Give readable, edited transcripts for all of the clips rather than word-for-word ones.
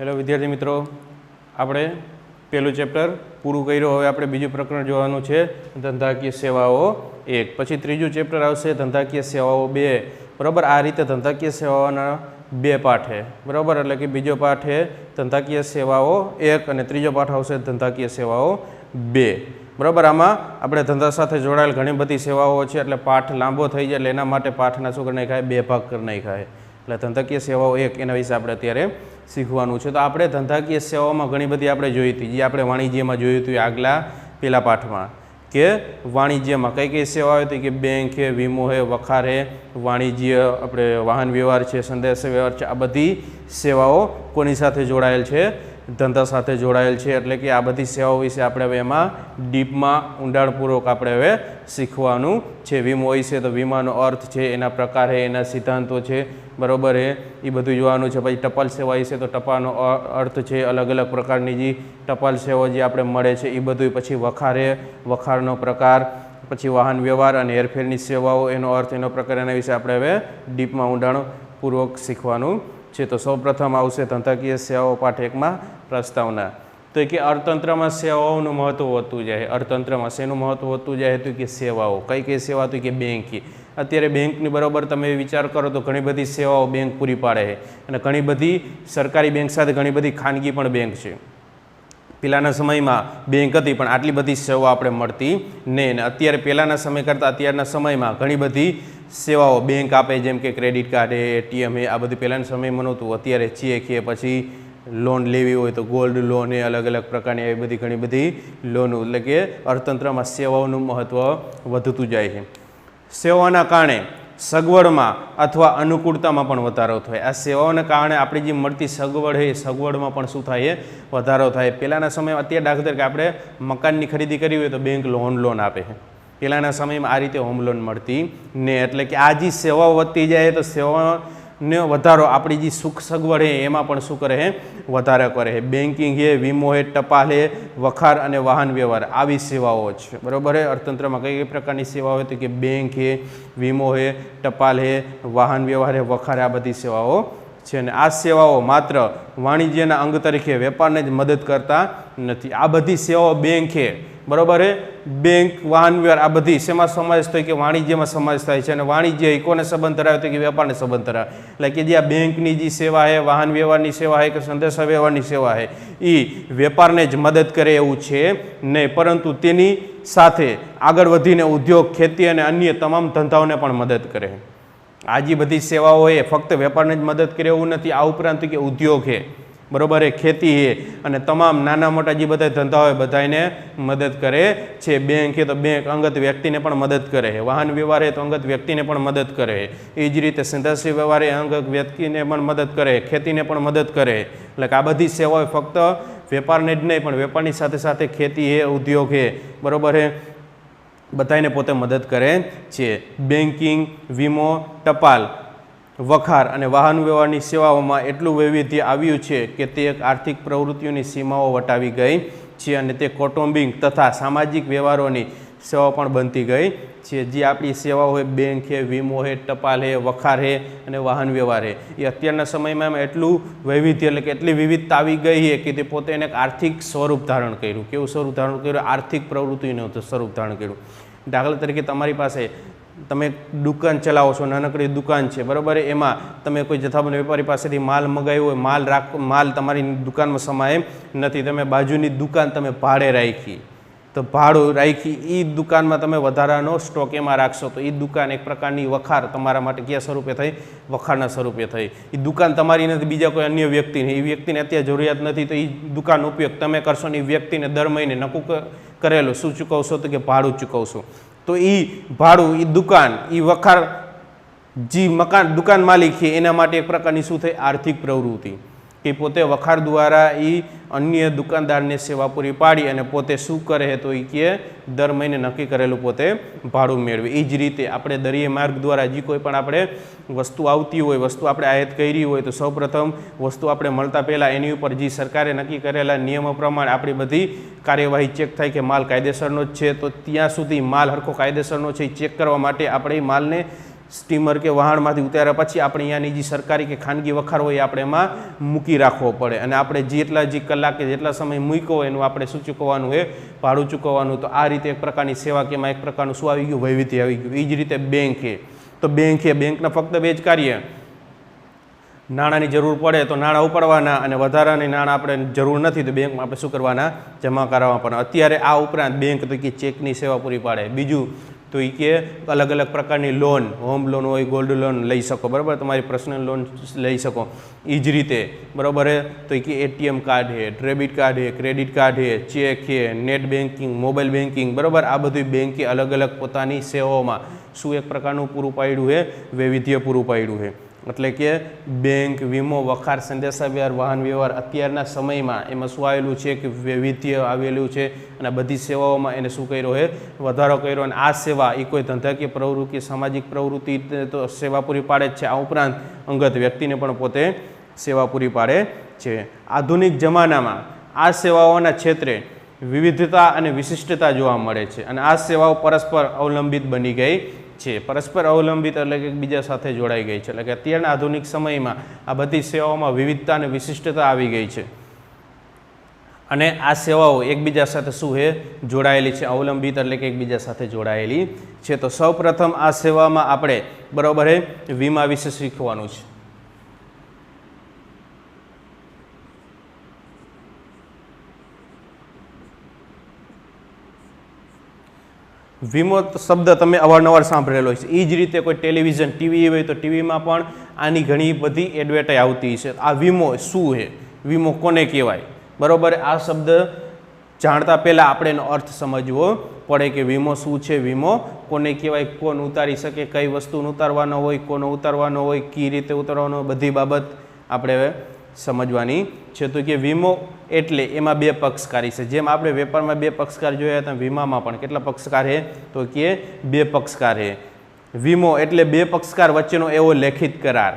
Hello विद्यार्थी मित्रों, આપણે પહેલું ચેપ્ટર પૂરું કર્યું। હવે આપણે બીજું પ્રકરણ જોવાનું છે, ધંધાકીય સેવાઓ 1। પછી ત્રીજું ચેપ્ટર આવશે ધંધાકીય સેવાઓ 2। બરાબર, આ રીતે ધંધાકીય સેવાઓના 2 પાઠ છે। બરાબર, એટલે કે બીજો પાઠ છે ધંધાકીય સેવાઓ 1 અને ત્રીજો પાઠ આવશે ધંધાકીય સેવાઓ 2। બરાબર, આમાં આપણે ધંધા સાથે જોડાયેલ ઘણી બધી સેવાઓ છે, એટલે પાઠ લાંબો થઈ જાય, એટલે એના માટે પાઠના શું કરી નાખાય, 2 ભાગ કરી નાખાય। એટલે ધંધાકીય સેવાઓ 1 એના વિશે આપણે અત્યારે શીખવાનું છે। તો આપણે ધંધાકીય સેવાઓમાં ઘણી બધી આપણે જોઈ હતી, જે આપણે વાણિજ્યમાં જોયું હતું આગલા પેલા પાઠમાં, કે વાણિજ્યમાં કઈ કઈ સેવાઓ હતી, કે બેંક છે, વીમો છે, વખાર છે, વાણિજ્ય આપણે વાહન વ્યવહાર છે, સંદેશ વ્યવહાર છે, આ બધી સેવાઓ કોની સાથે જોડાયેલ છે, ધંધા સાથે જોડાયેલ છે। એટલે કે આ બધી સેવાઓ વિશે આપણે હવે એમાં ડીપમાં ઊંડાણપૂર્વક આપણે હવે શીખવાનું છે। વીમો વિશે તો વીમાનો અર્થ છે, એના પ્રકાર છે, એના સિદ્ધાંતો છે, બરાબર છે, એ બધું જોવાનું છે। પછી ટપાલ સેવા વિશે તો ટપાલનો અર્થ છે, અલગ અલગ પ્રકારની જે ટપાલ સેવા જે આપણે મળે છે એ બધું। પછી વખાર છે, વખારનો પ્રકાર, પછી વાહન વ્યવહાર અને હેરફેરની સેવાઓ, એનો અર્થ, એનો પ્રકાર, એના વિશે આપણે હવે ડીપમાં ઊંડાણપૂર્વક શીખવાનું છે। તો સૌપ્રથમ આવશે ધંધાકીય સેવાઓ પાઠ 1માં પ્રસ્તાવના। તો કે અર્થતંત્રમાં સેવાઓનું મહત્વ વધતું જાય। અર્થતંત્રમાં શેનું મહત્વ વધતું જાય તો કે સેવાઓ, કઈ કઈ સેવા તો કે બેંકની। અત્યારે બેંકની બરાબર તમે વિચાર કરો તો ઘણી બધી સેવાઓ બેંક પૂરી પાડે છે, અને ઘણી બધી સરકારી બેંક સાથે ઘણી બધી ખાનગી પણ બેંક છે। પહેલાંના સમયમાં બેંક હતી પણ આટલી બધી સેવા આપણે મળતી નહીં, અને અત્યારે પહેલાંના સમય કરતાં અત્યારના સમયમાં ઘણી બધી સેવાઓ બેંક આપે, જેમ કે ક્રેડિટ કાર્ડ છે, એટીએમ છે, આ બધું પહેલાંના સમયમાં નહોતું। અત્યારે ચેક છે, પછી લોન લેવી હોય તો ગોલ્ડ લોન એ અલગ અલગ પ્રકારની એવી બધી ઘણી બધી લોનો, એટલે કે અર્થતંત્રમાં સેવાઓનું મહત્ત્વ વધતું જાય છે। સેવાઓના કારણે સગવડમાં અથવા અનુકૂળતામાં પણ વધારો થાય। આ સેવાઓના કારણે આપણી જે મળતી સગવડ છે એ સગવડમાં પણ શું થાય, વધારો થાય। પહેલાંના સમયમાં અત્યારે દાખલા તરીકે આપણે મકાનની ખરીદી કરવી હોય તો બેંક લોન આપે છે। પહેલાંના સમયમાં આ રીતે હોમ લોન મળતી ને, એટલે કે આ જે સેવાઓ વધતી જાય તો સેવાને વધારો આપણી જે સુખ સગવડ છે એમાં પણ શું કરે છે, વધારો કરે છે। બેન્કિંગ છે, વીમો છે, ટપાલ છે, વખાર અને વાહન વ્યવહાર, આવી સેવાઓ છે। બરાબર છે, અર્થતંત્રમાં કઈ કઈ પ્રકારની સેવાઓ હોય તો કે બેંક છે, વીમો છે, ટપાલ છે, વાહન વ્યવહાર છે, વખાર, આ બધી સેવાઓ છે। અને આ સેવાઓ માત્ર વાણિજ્યના અંગ તરીકે વેપારને જ મદદ કરતા નથી। આ બધી સેવાઓ બેંક છે, બરાબર છે, બેંક, વાહન વ્યવહાર, આ બધી શેમાં સમાવેશ થાય કે વાણિજ્યમાં સમાવેશ થાય છે। અને વાણિજ્ય એ કોને સંબંધ ધરાવે તો કે વેપારને સંબંધ ધરાવે। એટલે કે જે આ બેંકની જે સેવા છે, વાહન વ્યવહારની સેવા છે કે સંદેશા વ્યવહારની સેવા છે, એ વેપારને જ મદદ કરે એવું છે નહીં, પરંતુ તેની સાથે આગળ વધીને ઉદ્યોગ, ખેતી અને અન્ય તમામ ધંધાઓને પણ મદદ કરે। આ જે બધી સેવાઓ એ ફક્ત વેપારને જ મદદ કરે એવું નથી, આ ઉપરાંત કે ઉદ્યોગ છે, બરાબર, એ ખેતી છે, અને તમામ નાના મોટા જે બધા ધંધા હોય બધાને મદદ કરે છે। બેંક છે તો બેંક અંગત વ્યક્તિને પણ મદદ કરે છે, વાહન વ્યવહાર છે તો અંગત વ્યક્તિને પણ મદદ કરે છે, એ જ રીતે સંદેશી વ્યવહાર એ અંગત વ્યક્તિને પણ મદદ કરે, ખેતીને પણ મદદ કરે। એટલે કે આ બધી સેવાઓ ફક્ત વેપારને જ નહીં પણ વેપારની સાથે સાથે ખેતી છે, ઉદ્યોગ છે, બરાબર છે, બધાને પોતે મદદ કરે છે। બેન્કિંગ, વીમો, ટપાલ, વખાર અને વાહન વ્યવહારની સેવાઓમાં એટલું વૈવિધ્ય આવ્યું છે કે તે એક આર્થિક પ્રવૃત્તિઓની સીમાઓ વટાવી ગઈ છે, અને તે કૌટુંબિક તથા સામાજિક વ્યવહારોની સેવાઓ પણ બનતી ગઈ છે। જે આપણી સેવાઓ હોય, બેંક છે, વીમો છે, ટપાલ છે, વખાર છે અને વાહન વ્યવહાર છે, એ અત્યારના સમયમાં એટલું વૈવિધ્ય, એટલે કે એટલી વિવિધતા આવી ગઈ છે કે તે પોતે એને એક આર્થિક સ્વરૂપ ધારણ કર્યું। કેવું સ્વરૂપ ધારણ કર્યું? આર્થિક પ્રવૃત્તિનું સ્વરૂપ ધારણ કર્યું। દાખલા તરીકે તમારી પાસે તમે દુકાન ચલાવો છો, નાનકડી દુકાન છે, બરાબર, એમાં તમે કોઈ જથ્થાબંધ વેપારી પાસેથી માલ મગાવ્યો હોય, માલ તમારી દુકાનમાં સમાય નથી, તમે બાજુની દુકાન તમે ભાડે રાખી, તો ભાડું રાખી એ દુકાનમાં તમે વધારાનો સ્ટોક એમાં રાખશો તો એ દુકાન એક પ્રકારની વખાર તમારા માટે કયા સ્વરૂપે થઈ? વખારના સ્વરૂપે થઈ। એ દુકાન તમારી નથી, બીજા કોઈ અન્ય વ્યક્તિની, એ વ્યક્તિને અત્યારે જરૂરિયાત નથી, તો એ દુકાનનો ઉપયોગ તમે કરશો ને એ વ્યક્તિને દર મહિને નક્કું કરેલું શું ચૂકવશો તો કે ભાડું ચૂકવશો। તો એ ભાડું, એ દુકાન, એ વખાર, જે મકાન દુકાન માલિક છે એના માટે એક પ્રકારની શું થઈ? આર્થિક પ્રવૃત્તિ, કે પોતે વખાર દ્વારા એ અન્ય દુકાનદારને સેવા પૂરી પાડી અને પોતે શું કરે છે તો એ કે દર મહિને નક્કી કરેલું પોતે ભાડું મેળવે। એ જ રીતે આપણે દરિયાઈ માર્ગ દ્વારા જે કોઈ પણ આપણે વસ્તુ આવતી હોય, વસ્તુ આપણે આયાત કરી હોય તો સૌપ્રથમ વસ્તુ આપણે મળતા પહેલાં એની ઉપર જે સરકારે નક્કી કરેલા નિયમો પ્રમાણે આપણી બધી કાર્યવાહી ચેક થાય કે માલ કાયદેસરનો જ છે, તો ત્યાં સુધી માલ હરખો કાયદેસરનો છે એ ચેક કરવા માટે આપણે એ માલને સ્ટીમર કે વહાણમાંથી ઉતાર્યા પછી આપણે અહીંયાની જે સરકારી કે ખાનગી વખાર હોય એ આપણે એમાં મૂકી રાખવો પડે અને આપણે જેટલા જે કલાકે જેટલા સમય મૂક્યો હોય એનું આપણે શું ચૂકવવાનું હોય, ભાડું ચૂકવવાનું. તો આ રીતે એક પ્રકારની સેવા કે એમાં એક પ્રકારનું શું આવી ગયું, વૈવિધ્ય આવી ગયું. એ જ રીતે બેંક છે, તો બેંકના ફક્ત બે જ કાર્ય, નાણાંની જરૂર પડે તો નાણાં ઉપાડવાના અને વધારાની નાણાં આપણે જરૂર નથી તો બેંકમાં આપણે શું કરવાના, જમા કરાવવા પડે. અત્યારે આ ઉપરાંત બેંક તો કે ચેકની સેવા પૂરી પાડે. બીજું તો એ કે અલગ અલગ પ્રકારની લોન, હોમ લોન હોય, ગોલ્ડ લોન લઈ શકો, બરાબર, તમારી પર્સનલ લોન લઈ શકો. એ જ રીતે બરાબર તો એ કે એટીએમ કાર્ડ છે, ડેબિટ કાર્ડ છે, ક્રેડિટ કાર્ડ છે, ચેક છે, નેટ બેન્કિંગ, મોબાઈલ બેન્કિંગ, બરાબર, આ બધું બેંકે અલગ અલગ પોતાની સેવાઓમાં શું એક પ્રકારનું પૂરું પાડ્યું છે, વૈવિધ્ય પૂરું પાડ્યું છે. એટલે કે બેંક, વીમો, વખાર, સંદેશાવ્યવહાર, વાહન વ્યવહાર અત્યારના સમયમાં એમાં શું આવેલું છે કે વૈવિધ્ય આવેલું છે અને બધી સેવાઓમાં એને શું કર્યો છે, વધારો કર્યો. અને આ સેવા એ કોઈ ધંધાકીય પ્રવૃત્તિ, સામાજિક પ્રવૃત્તિ તો સેવા પૂરી પાડે જ છે, આ ઉપરાંત અંગત વ્યક્તિને પણ પોતે સેવા પૂરી પાડે છે. આધુનિક જમાનામાં આ સેવાઓના ક્ષેત્રે વિવિધતા અને વિશિષ્ટતા જોવા મળે છે અને આ સેવાઓ પરસ્પર અવલંબિત બની ગઈ છે. પરસ્પર અવલંબિત એટલે કે એકબીજા સાથે જોડાઈ ગઈ છે. એટલે કે અત્યારના આધુનિક સમયમાં આ બધી સેવાઓમાં વિવિધતા અને વિશિષ્ટતા આવી ગઈ છે અને આ સેવાઓ એકબીજા સાથે શું છે, જોડાયેલી છે. અવલંબિત એટલે કે એકબીજા સાથે જોડાયેલી છે. તો સૌપ્રથમ આ સેવામાં આપણે બરાબર છે વીમા વિશે શીખવાનું છે. વીમો શબ્દ તમે અવારનવાર સાંભળેલો છે. એ જ રીતે કોઈ ટેલિવિઝન, ટીવી હોય તો ટીવીમાં પણ આની ઘણી બધી એડવર્ટાઈઝ આવતી છે. આ વીમો શું છે, વીમો કોને કહેવાય, બરાબર. આ શબ્દ જાણતા પહેલાં આપણે એનો અર્થ સમજવો પડે કે વીમો શું છે, વીમો કોને કહેવાય, કોણ ઉતારી શકે, કઈ વસ્તુનો ઉતારવાનો હોય, કોનો ઉતારવાનો હોય, કઈ રીતે ઉતારવાનો હોય, બધી બાબત આપણે હવે સમજવાની છે. તો કે વીમો એટલે એમાં બે પક્ષકારી છે. જેમ આપણે વેપારમાં બે પક્ષકાર જોયા હતા, વીમામાં પણ કેટલા પક્ષકાર છે, તો કે બે પક્ષકાર છે. વીમો એટલે બે પક્ષકાર વચ્ચેનો એવો લેખિત કરાર.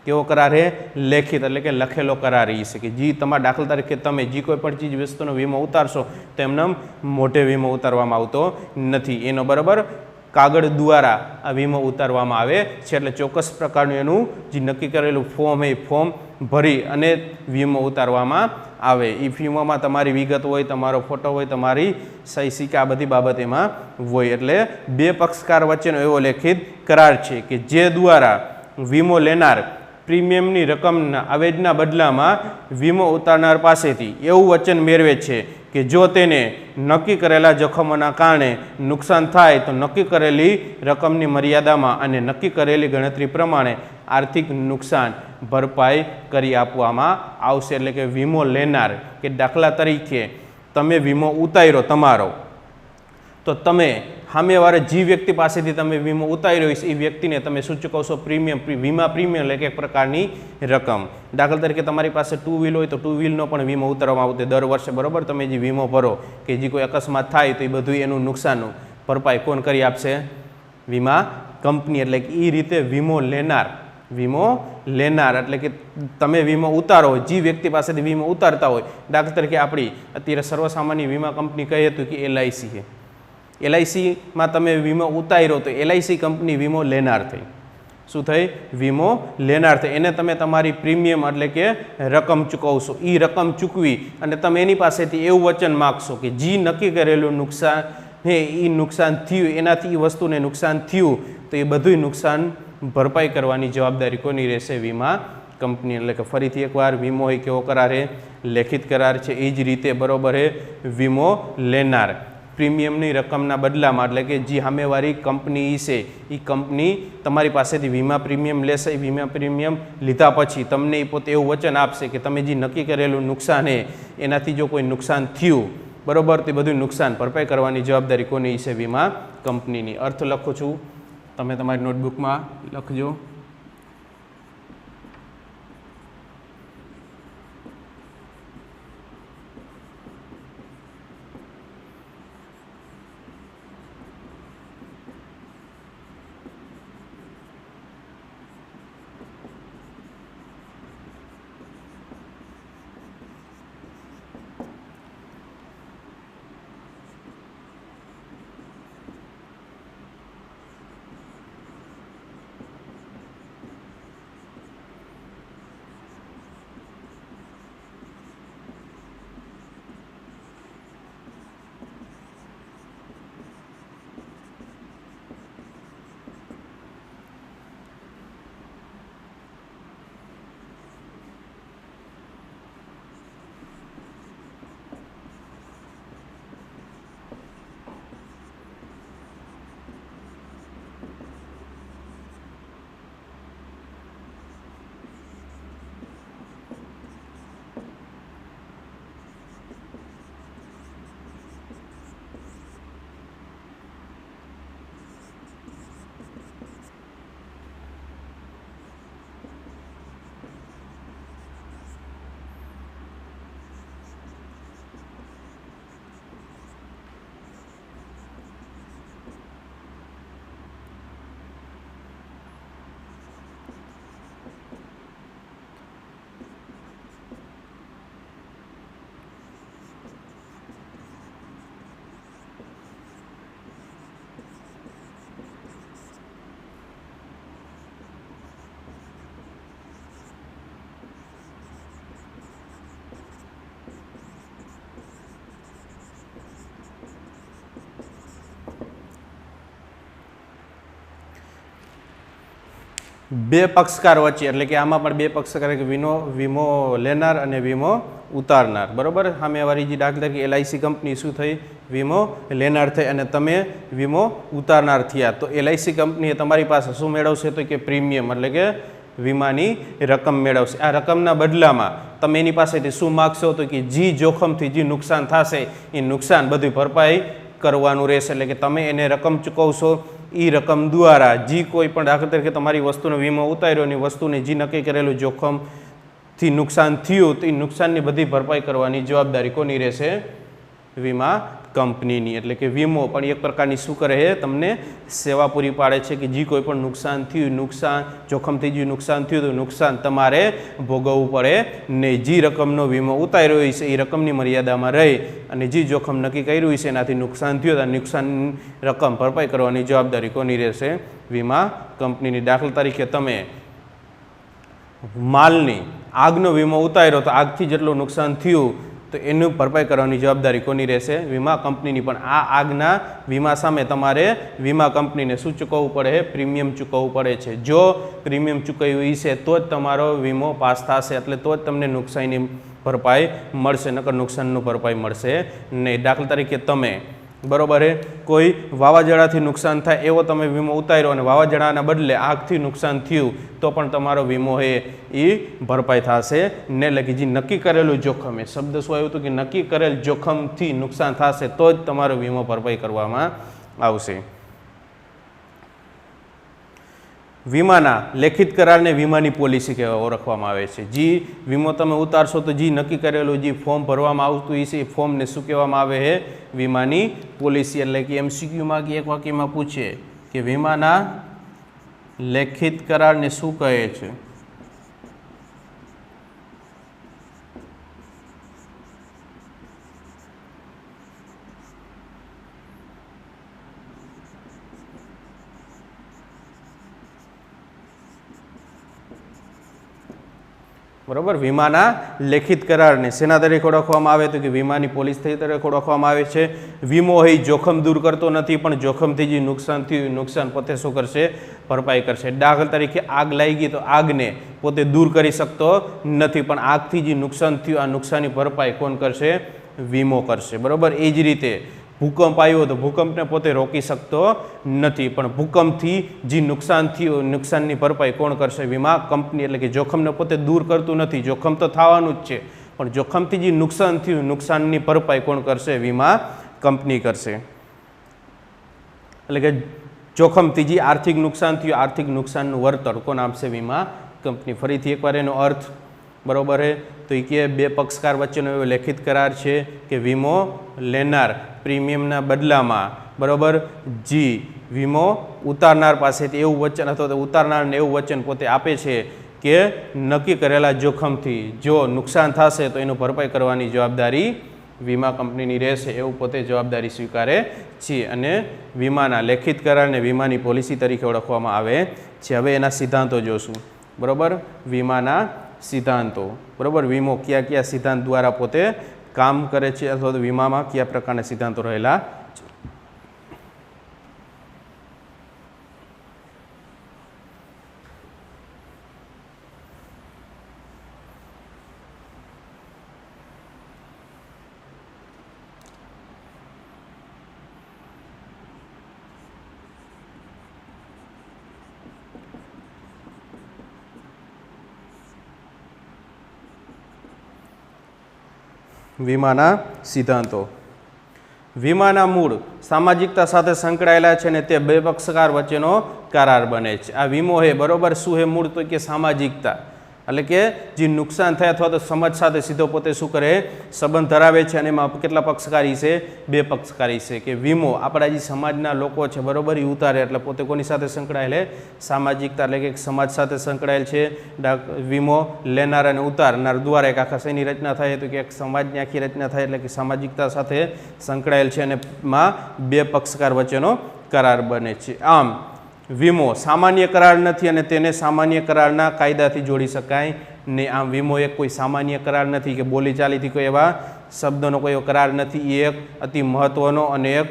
કેવો કરાર છે, લેખિત એટલે કે લખેલો કરાર એ છે કે જે તમારા દાખલા તરીકે તમે જે કોઈ પણ ચીજ વસ્તુનો વીમો ઉતારશો તો એમને મોટે વીમો ઉતારવામાં આવતો નથી, એનો બરાબર કાગળ દ્વારા આ વીમો ઉતારવામાં આવે છે. એટલે ચોક્કસ પ્રકારનું એનું જે નક્કી કરેલું ફોર્મ એ ફોર્મ ભરી અને વીમો ઉતારવામાં આવે. એ વીમોમાં તમારી વિગત હોય, તમારો ફોટો હોય, તમારી સહી સિક્કા, આ બધી બાબત એમાં હોય. એટલે બે પક્ષકાર વચ્ચેનો એવો લેખિત કરાર છે કે જે દ્વારા વીમો લેનાર પ્રીમિયમની રકમના આવેદના બદલામાં વીમો ઉતારનાર પાસેથી એવું વચન મેળવે છે કે જો તેને નક્કી કરેલા જોખમોના કારણે નુકસાન થાય તો નક્કી કરેલી રકમની મર્યાદામાં અને નક્કી કરેલી ગણતરી પ્રમાણે આર્થિક નુકસાન ભરપાઈ કરી આપવામાં આવશે. એટલે કે વીમો લેનાર કે દાખલા તરીકે તમે વીમો ઉતાર્યો તમારો, તો તમે સામેવાળા જે વ્યક્તિ પાસેથી તમે વીમો ઉતાર્યો છે એ વ્યક્તિને તમે શું ચૂકવશો, પ્રીમિયમ, વીમા પ્રીમિયમ એટલે કે એક પ્રકારની રકમ. દાખલા તરીકે તમારી પાસે ટુ વ્હીલ હોય તો ટુ વ્હીલનો પણ વીમો ઉતારવામાં આવતો દર વર્ષે, બરાબર. તમે જે વીમો ભરો કે જે કોઈ અકસ્માત થાય તો એ બધું એનું નુકસાનનું ભરપાઈ કોણ કરી આપશે, વીમા કંપની. એટલે કે એ રીતે વીમો લેનાર એટલે કે તમે વીમો ઉતારો, જે વ્યક્તિ પાસેથી વીમો ઉતારતા હોય, દાખલા તરીકે આપણી અત્યારે સર્વસામાન્ય વીમા કંપની કહી હતું કે LIC છે. LICમાં તમે વીમો ઉતાર્યો તો LIC કંપની વીમો લેનાર થઈ. શું થઈ, વીમો લેનાર થઈ. એને તમે તમારી પ્રીમિયમ એટલે કે રકમ ચૂકવશો. એ રકમ ચૂકવી અને તમે એની પાસેથી એવું વચન માગશો કે જે નક્કી કરેલું નુકસાન હે એ નુકસાન થયું, એનાથી એ વસ્તુને નુકસાન થયું તો એ બધું નુકસાન ભરપાઈ કરવાની જવાબદારી કોની રહેશે, વીમા કંપની. એટલે કે ફરીથી એકવાર વીમો એ કેવો કરાર છે, લેખિત કરાર છે. એ જ રીતે બરાબર છે વીમો લેનાર પ્રીમિયમની રકમના બદલામાં એટલે કે જે સામેવાળી કંપની છે એ કંપની તમારી પાસેથી વીમા પ્રીમિયમ લેશે. વીમા પ્રીમિયમ લીધા પછી તમને એ પોતે એવું વચન આપશે કે તમે જે નક્કી કરેલું નુકસાન છે એનાથી જો કોઈ નુકસાન થયું, બરાબર, તે બધું નુકસાન ભરપાઈ કરવાની જવાબદારી કોની છે, વીમા કંપનીની. અર્થ લખું છું, તમે તમારી નોટબુકમાં લખજો. બે પક્ષકાર વચ્ચે એટલે કે આમાં પણ બે પક્ષકાર કે વીમો લેનાર અને વીમો ઉતારનાર, બરોબર. સામેવાળી જે દાખલા કે LIC કંપની શું થઈ, વીમો લેનાર થઈ અને તમે વીમો ઉતારનાર થયા, તો LIC કંપનીએ તમારી પાસે શું મેળવશે, તો કે પ્રીમિયમ એટલે કે વીમાની રકમ મેળવશે. આ રકમના બદલામાં તમે એની પાસેથી શું માગશો, તો કે જે જોખમથી જે નુકસાન થશે એ નુકસાન બધું ભરપાઈ કરવાનું રહેશે. એટલે કે તમે એને રકમ ચૂકવશો, એ રકમ દ્વારા જે કોઈ પણ દાખલા તરીકે તમારી વસ્તુનો વીમો ઉતાર્યો અને વસ્તુને જે નક્કી કરેલું જોખમથી નુકસાન થયું, તો એ નુકસાનની બધી ભરપાઈ કરવાની જવાબદારી કોની રહેશે, વીમા કંપનીની. એટલે કે વીમો પણ એક પ્રકારની શું કરે છે, તમને સેવા પૂરી પાડે છે કે જે કોઈ પણ નુકસાન થયું, નુકસાન જોખમથી જે નુકસાન થયું તો નુકસાન તમારે ભોગવવું પડે નહીં. જે રકમનો વીમો ઉતાર્યો છે એ રકમની મર્યાદામાં રહી અને જે જોખમ નક્કી કર્યું છે એનાથી નુકસાન થયું તો નુકસાન રકમ ભરપાઈ કરવાની જવાબદારી કોની રહેશે, વીમા કંપનીની. દાખલા તરીકે તમે માલની આગનો વીમો ઉતાર્યો તો આગથી જેટલું નુકસાન થયું તો એનું ભરપાઈ કરવાની જવાબદારી કોની રહેશે, વીમા કંપનીની. પણ આ આગના વીમા સામે તમારે વીમા કંપનીને શું ચૂકવવું પડે, પ્રીમિયમ ચૂકવવું પડે છે. જો પ્રીમિયમ ચૂકવ્યું છે તો જ તમારો વીમો પાસ થશે, એટલે તો જ તમને નુકસાનની ભરપાઈ મળશે, નકર નુકસાનનું ભરપાઈ મળશે નહીં. દાખલા તરીકે તમે બરોબર હે કોઈ વાવાઝોડાથી નુકસાન થાય એવો તમે વીમો ઉતાર્યો અને વાવાઝોડાના બદલે આગથી નુકસાન થયું તો પણ તમારો વીમો છે એ ભરપાઈ થશે ને. એટલે કે જે નક્કી કરેલું જોખમ, એ શબ્દ શું આવ્યું હતું કે નક્કી કરેલ જોખમથી નુકસાન થશે તો જ તમારો વીમો ભરપાઈ કરવામાં આવશે. વીમાના લેખિત કરારને વીમાની પોલિસી કહેવા ઓળખવામાં આવે છે. જે વીમો તમે ઉતારશો તો જે નક્કી કરેલું જે ફોર્મ ભરવામાં આવતું હોય છે એ ફોર્મને શું કહેવામાં આવે છે, વીમાની પોલિસી. એટલે કે MCQમાં કે એક વાક્યમાં પૂછે કે વીમાના લેખિત કરારને શું કહે છે, બરોબર. વીમાના લેખિત કરારને શેના તરીકે ઓળખવામાં આવે તો કે વીમાની પોલિસી તરીકે ઓળખવામાં આવે છે. વીમો એ જોખમ દૂર કરતો નથી પણ જોખમથી જે નુકસાન થયું નુકસાન પોતે શું કરશે, ભરપાઈ કરશે. દાખલા તરીકે આગ લાગી ગઈ તો આગને પોતે દૂર કરી શકતો નથી પણ આગથી જે નુકસાન થયું આ નુકસાનની ભરપાઈ કોણ કરશે, વીમો કરશે, બરોબર. એ જ રીતે ભૂકંપ આવ્યો તો ભૂકંપને પોતે રોકી શકતો નથી પણ ભૂકંપથી જે નુકસાન થયું નુકસાનની ભરપાઈ કોણ કરશે, વીમા કંપની. એટલે કે જોખમને પોતે દૂર કરતું નથી, જોખમ તો થવાનું જ છે પણ જોખમથી જે નુકસાન થયું નુકસાનની ભરપાઈ કોણ કરશે, વીમા કંપની કરશે. એટલે કે જોખમથી જે આર્થિક નુકસાન થયું આર્થિક નુકસાનનું વળતર કોણ આપશે, વીમા કંપની. ફરીથી એકવાર એનો અર્થ બરોબર છે તો એ કે બે પક્ષકાર વચ્ચેનો એવો લેખિત કરાર છે કે વીમો લેનાર પ્રીમિયમના બદલામાં બરોબર જી વીમો ઉતારનાર પાસેથી એવું વચન અથવા તો ઉતારનારને એવું વચન પોતે આપે છે કે નક્કી કરેલા જોખમથી જો નુકસાન થશે તો એનું ભરપાઈ કરવાની જવાબદારી વીમા કંપનીની રહેશે, એવું પોતે જવાબદારી સ્વીકારે છે. અને વીમાના લેખિત કરારને વીમાની પોલિસી તરીકે ઓળખવામાં આવે છે. હવે એના સિદ્ધાંતો જોશું, બરોબર. વીમાના સિદ્ધાંતો, બરોબર. વીમો કયા કયા સિદ્ધાંત દ્વારા પોતે કામ કરે છે અથવા તો વીમામાં કયા પ્રકારના સિદ્ધાંતો રહેલા છે. વીમાના સિદ્ધાંતો. વીમાના મૂળ સામાજિકતા સાથે સંકળાયેલા છે ને તે બે પક્ષકાર વચ્ચેનો કરાર બને છે. આ વીમો હે બરોબર શું હે મૂળ તો કે સામાજિકતા, એટલે કે જે નુકસાન થાય અથવા તો સમાજ સાથે સીધો પોતે શું કરે સંબંધ ધરાવે છે અને એમાં કેટલા પક્ષકારી છે? બે પક્ષકારી છે. કે વીમો આપણા જે સમાજના લોકો છે બરોબર એ ઉતારે એટલે પોતે કોની સાથે સંકળાયેલ? સામાજિકતા, એટલે કે સમાજ સાથે સંકળાયેલ છે. વીમો લેનાર અને ઉતારનાર દ્વારા એક આખા શેની રચના થાય તો કે એક સમાજની આખી રચના થાય, એટલે કે સામાજિકતા સાથે સંકળાયેલ છે અને એમાં બે પક્ષકાર વચ્ચેનો કરાર બને છે. આમ વીમો સામાન્ય કરાર નથી અને તેને સામાન્ય કરારના કાયદાથી જોડી શકાય નહીં. આમ વીમો એક કોઈ સામાન્ય કરાર નથી કે બોલીચાલીથી કોઈ એવા શબ્દોનો કોઈ કરાર નથી. એ એક અતિ મહત્ત્વનો અને એક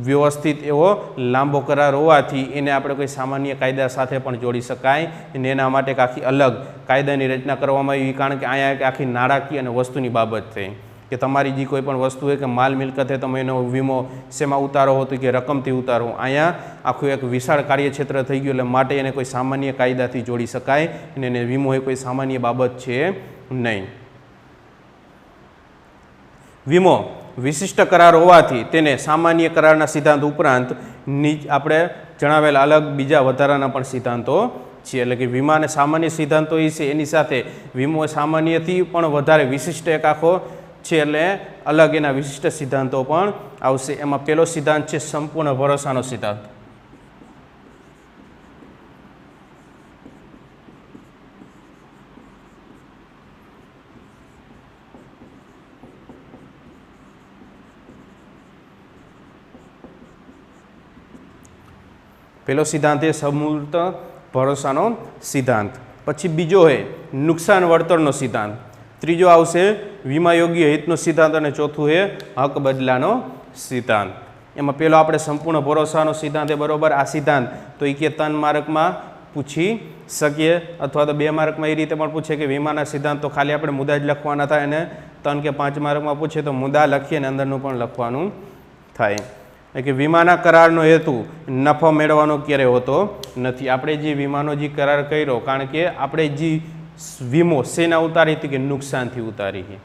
વ્યવસ્થિત એવો લાંબો કરાર હોવાથી એને આપણે કોઈ સામાન્ય કાયદા સાથે પણ જોડી શકાય અને એના માટે એક આખી અલગ કાયદાની રચના કરવામાં આવી. કારણ કે અહીંયા એક આખી નાણાકીય અને વસ્તુની બાબત થઈ કે તમારી જે કોઈ પણ વસ્તુ હોય કે માલ મિલકત હોય તમે એનો વીમો શેમાં ઉતારો હતો કે રકમથી ઉતારો. અહીંયા આખું એક વિશાળ કાર્યક્ષેત્ર થઈ ગયું એટલે માટે એને કોઈ સામાન્ય કાયદાથી જોડી શકાય અને એને વીમો એ કોઈ સામાન્ય બાબત છે નહીં. વીમો વિશિષ્ટ કરાર હોવાથી તેને સામાન્ય કરારના સિદ્ધાંત ઉપરાંત આપણે જણાવેલા અલગ બીજા વધારાના પણ સિદ્ધાંતો છે. એટલે કે વીમાને સામાન્ય સિદ્ધાંતો એ છે એની સાથે વીમો સામાન્યથી પણ વધારે વિશિષ્ટ એક આખો છે એટલે અલગ એના વિશિષ્ટ સિદ્ધાંતો પણ આવશે. એમાં પહેલો સિદ્ધાંત છે સંપૂર્ણ ભરોસાનો સિદ્ધાંત. પહેલો સિદ્ધાંત એ સમૂર્ત ભરોસાનો સિદ્ધાંત. પછી બીજો છે નુકસાન વળતરનો સિદ્ધાંત. ત્રીજો આવશે વીમા યોગ્ય હિતનો સિદ્ધાંત અને ચોથું છે હક બદલાનો સિદ્ધાંત. એમાં પહેલો આપણે સંપૂર્ણ ભરોસાનો સિદ્ધાંત એ બરોબર. આ સિદ્ધાંત તો એ કે 3 માર્કમાં પૂછી શકીએ અથવા તો 2 માર્કમાં એ રીતે પણ પૂછે કે વીમાના સિદ્ધાંત તો ખાલી આપણે મુદ્દા જ લખવાના થાય અને 3 કે 5 માર્કમાં પૂછે તો મુદ્દા લખીએ અને અંદરનું પણ લખવાનું થાય. કે વીમાના કરારનો હેતુ નફો મેળવવાનો ક્યારેય હોતો નથી. આપણે જે વીમાનો જે કરાર કર્યો કારણ કે આપણે જે વીમો શેના ઉતારી હતી કે નુકસાનથી ઉતારી છે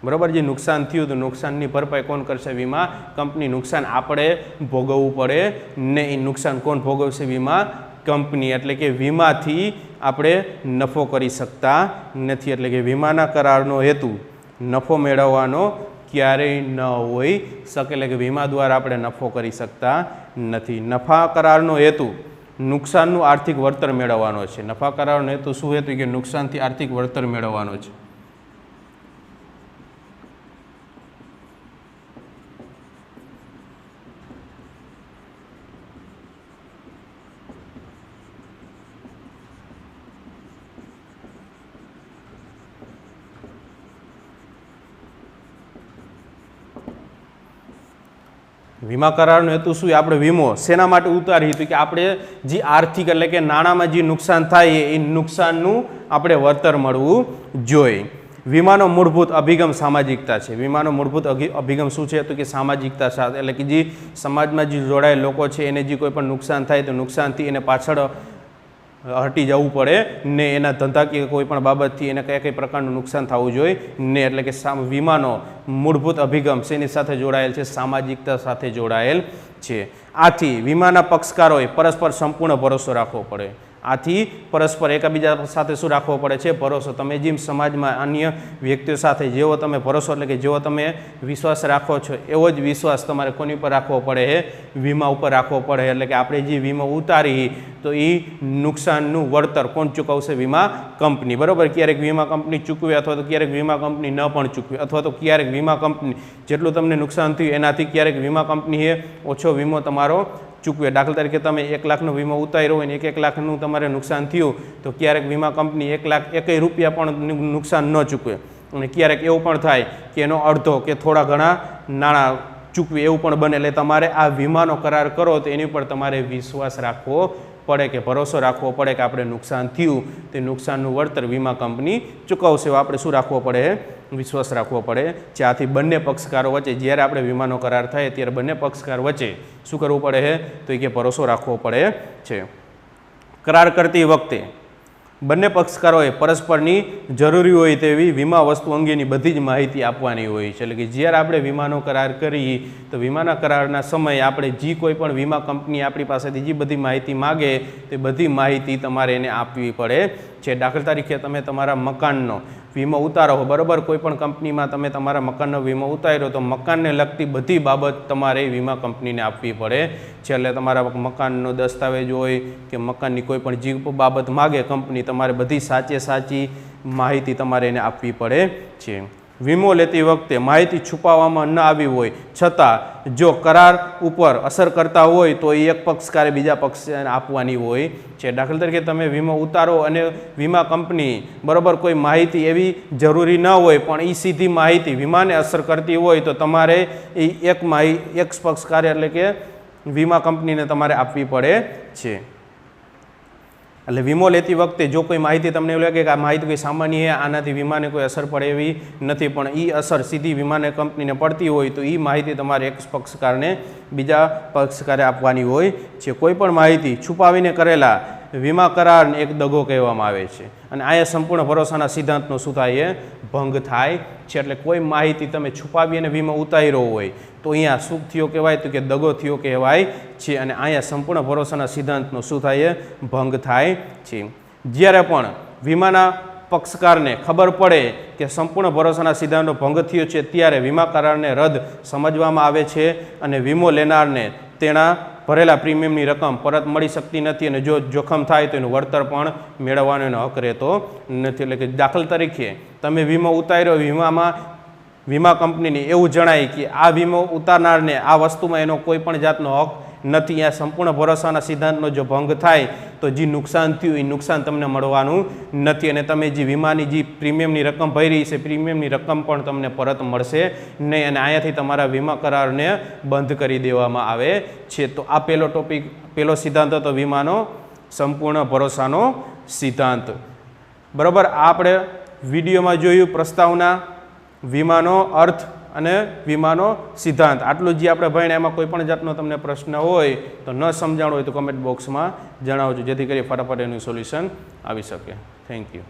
બરાબર. જે નુકસાન થયું તો નુકસાનની ભરપાઈ કોણ કરશે? વીમા કંપની. નુકસાન આપણે ભોગવવું પડે ને એ નુકસાન કોણ ભોગવશે? વીમા કંપની. એટલે કે વીમાથી આપણે નફો કરી શકતા નથી. એટલે કે વીમાના કરારનો હેતુ નફો મેળવવાનો ક્યારેય ન હોઈ શકે. એટલે કે વીમા દ્વારા આપણે નફો કરી શકતા નથી. નફા કરારનો હેતુ નુકસાનનું આર્થિક વળતર મેળવવાનો છે. નફા કરારનો હેતુ શું હેતુ કે નુકસાનથી આર્થિક વળતર મેળવવાનો છે. વીમા કરારનો હેતુ શું? આપણે વીમો શેના માટે ઉતારી હતું કે આપણે જે આર્થિક એટલે કે નાણાંમાં જે નુકસાન થાય એ નુકસાનનું આપણે વળતર મળવું જોઈએ. વીમાનો મૂળભૂત અભિગમ સામાજિકતા છે. વીમાનો મૂળભૂત અભિગમ શું છે? તો કે સામાજિકતા સાથે. એટલે કે જે સમાજમાં જે જોડાયેલ લોકો છે એને જે કોઈ પણ નુકસાન થાય તો નુકસાનથી એને પાછળ હટી જવું પડે ને એના ધંધાકીય કોઈ પણ બાબતથી એને કઈ પ્રકારનું નુકસાન થવું જોઈએ ને. એટલે કે વીમાનો મૂળભૂત અભિગમ શેની સાથે જોડાયેલ છે? સામાજિકતા સાથે જોડાયેલ છે. આથી વીમાના પક્ષકારોએ પરસ્પર સંપૂર્ણ ભરોસો રાખવો પડે. આથી પરસ્પર એકબીજા સાથે શું રાખવો પડે છે? ભરોસો. તમે જેમ સમાજમાં અન્ય વ્યક્તિઓ સાથે જેવો તમે ભરોસો એટલે કે જેવો તમે વિશ્વાસ રાખો છો એવો જ વિશ્વાસ તમારે કોની ઉપર રાખવો પડે છે? વીમા ઉપર રાખવો પડે. એટલે કે આપણે જે વીમો ઉતારી તો એ નુકસાનનું વળતર કોણ ચૂકવશે? વીમા કંપની. બરાબર. ક્યારેક વીમા કંપની ચૂકવે અથવા તો ક્યારેક વીમા કંપની ન પણ ચૂકવે અથવા તો ક્યારેક વીમા કંપની જેટલું તમને નુકસાન થયું એનાથી ક્યારેક વીમા કંપનીએ ઓછો વીમો તમારો ચૂકવે. દાખલા તરીકે તમે 1 લાખનો વીમો ઉતાર્યો હોય ને 1 લાખનું તમારે નુકસાન થયું તો ક્યારેક વીમા કંપની 1 લાખ 1 રૂપિયા પણ નુકસાન ન ચૂકવે અને ક્યારેક એવું પણ થાય કે એનો અડધો કે થોડા ઘણા નાણાં ચૂકવે એવું પણ બને. એટલે તમારે આ વીમાનો કરાર કરો તો એની ઉપર તમારે વિશ્વાસ રાખવો પડે કે ભરોસો રાખવો પડે કે આપણે નુકસાન થયું તે નુકસાનનું વળતર વીમા કંપની ચૂકવશે. આપણે શું રાખવો પડે? વિશ્વાસ રાખવો પડે. જ્યાંથી બંને પક્ષકારો વચ્ચે જ્યારે આપણે વીમાનો કરાર થાય ત્યારે બંને પક્ષકાર વચ્ચે શું કરવું પડે છે? તો એ કે ભરોસો રાખવો પડે છે. કરાર કરતી વખતે બંને પક્ષકારોએ પરસ્પરની જરૂરી હોય તેવી વીમા વસ્તુ અંગેની બધી જ માહિતી આપવાની હોય છે. એટલે કે જ્યારે આપણે વીમાનો કરાર કરીએ તો વીમાના કરારના સમયે આપણે જે કોઈ પણ વીમા કંપની આપણી પાસેથી જે બધી માહિતી માગે તે બધી માહિતી તમારે એને આપવી પડે છે. દાખલા તરીકે તમે તમારા મકાનનો વીમો ઉતારો, બરાબર, કોઈ પણ કંપનીમાં તમે તમારા મકાનનો વીમો ઉતાર્યો તો મકાનને લગતી બધી બાબત તમારે વીમા કંપનીને આપવી પડે છે. એટલે તમારા મકાનનો દસ્તાવેજ હોય કે મકાનની કોઈ પણ જે બાબત માગે કંપની, તમારે બધી સાચી માહિતી તમારે એને આપવી પડે છે. વીમો લેતી વખતે માહિતી છુપાવવામાં ન આવી હોય છતાં જો કરાર ઉપર અસર કરતા હોય તો એ એક પક્ષકારે બીજા પક્ષને આપવાની હોય છે. દાખલા તરીકે તમે વીમો ઉતારો અને વીમા કંપની, બરાબર, કોઈ માહિતી એવી જરૂરી ન હોય પણ એ સીધી માહિતી વીમાને અસર કરતી હોય તો તમારે એ એક પક્ષકારે એટલે કે વીમા કંપનીને તમારે આપવી પડે છે. એટલે વીમો લેતી વખતે જો કોઈ માહિતી તમને એવું લાગે કે આ માહિતી કોઈ સામાન્ય છે, આનાથી વીમાને કોઈ અસર પડે એવી નથી, પણ એ અસર સીધી વીમાને કંપનીને પડતી હોય તો એ માહિતી તમારે એક પક્ષકારને બીજા પક્ષકારે આપવાની હોય છે. કોઈ પણ માહિતી છુપાવીને કરેલા વીમા કરારને એક દગો કહેવામાં આવે છે. અને અહીંયા સંપૂર્ણ ભરોસાના સિદ્ધાંતનો શું થાય છે? ભંગ થાય છે. એટલે કોઈ માહિતી તમે છુપાવી અને વીમો ઉતાર્યો હોય તો અહીંયા શું થયો કહેવાય? તો કે દગો થયો કહેવાય છે. અને અહીંયા સંપૂર્ણ ભરોસાના સિદ્ધાંતનો શું થાય છે? ભંગ થાય છે. જ્યારે પણ વીમાના પક્ષકારને ખબર પડે કે સંપૂર્ણ ભરોસાના સિદ્ધાંતનો ભંગ થયો છે ત્યારે વીમા કરારને રદ સમજવામાં આવે છે અને વીમો લેનારને તેના ભરેલા પ્રીમિયમની રકમ પરત મળી શકતી નથી અને જો જોખમ થાય તો એનું વળતર પણ મેળવવાનો એનો હક રહેતો નથી. એટલે કે દાખલા તરીકે તમે વીમો ઉતાર્યો, વીમા કંપનીને એવું જણાય કે આ વીમો ઉતારનારને આ વસ્તુમાં એનો કોઈ પણ જાતનો હક નથી. આ સંપૂર્ણ ભરોસાના સિદ્ધાંતનો જો ભંગ થાય તો જે નુકસાન થયું એ નુકસાન તમને મળવાનું નથી અને તમે જે વીમાની જે પ્રીમિયમની રકમ ભરી છે પ્રીમિયમની રકમ પણ તમને પરત મળશે નહીં અને અહીંયાથી તમારા વીમા કરારને બંધ કરી દેવામાં આવે છે. તો આ પહેલો સિદ્ધાંત હતો વીમાનો સંપૂર્ણ ભરોસાનો સિદ્ધાંત. બરાબર, આપણે વિડીયોમાં જોયું પ્રસ્તાવના, વીમાનો અર્થ અને વીમાનો સિદ્ધાંત. આટલું જે આપણે ભણ્યા એમાં કોઈ પણ જાતનો તમને પ્રશ્ન હોય તો ન સમજાણો હોય તો કમેન્ટ બોક્સમાં જણાવજો, જેથી કરી ફટાફટ એનું સોલ્યુશન આવી શકે. Thank you.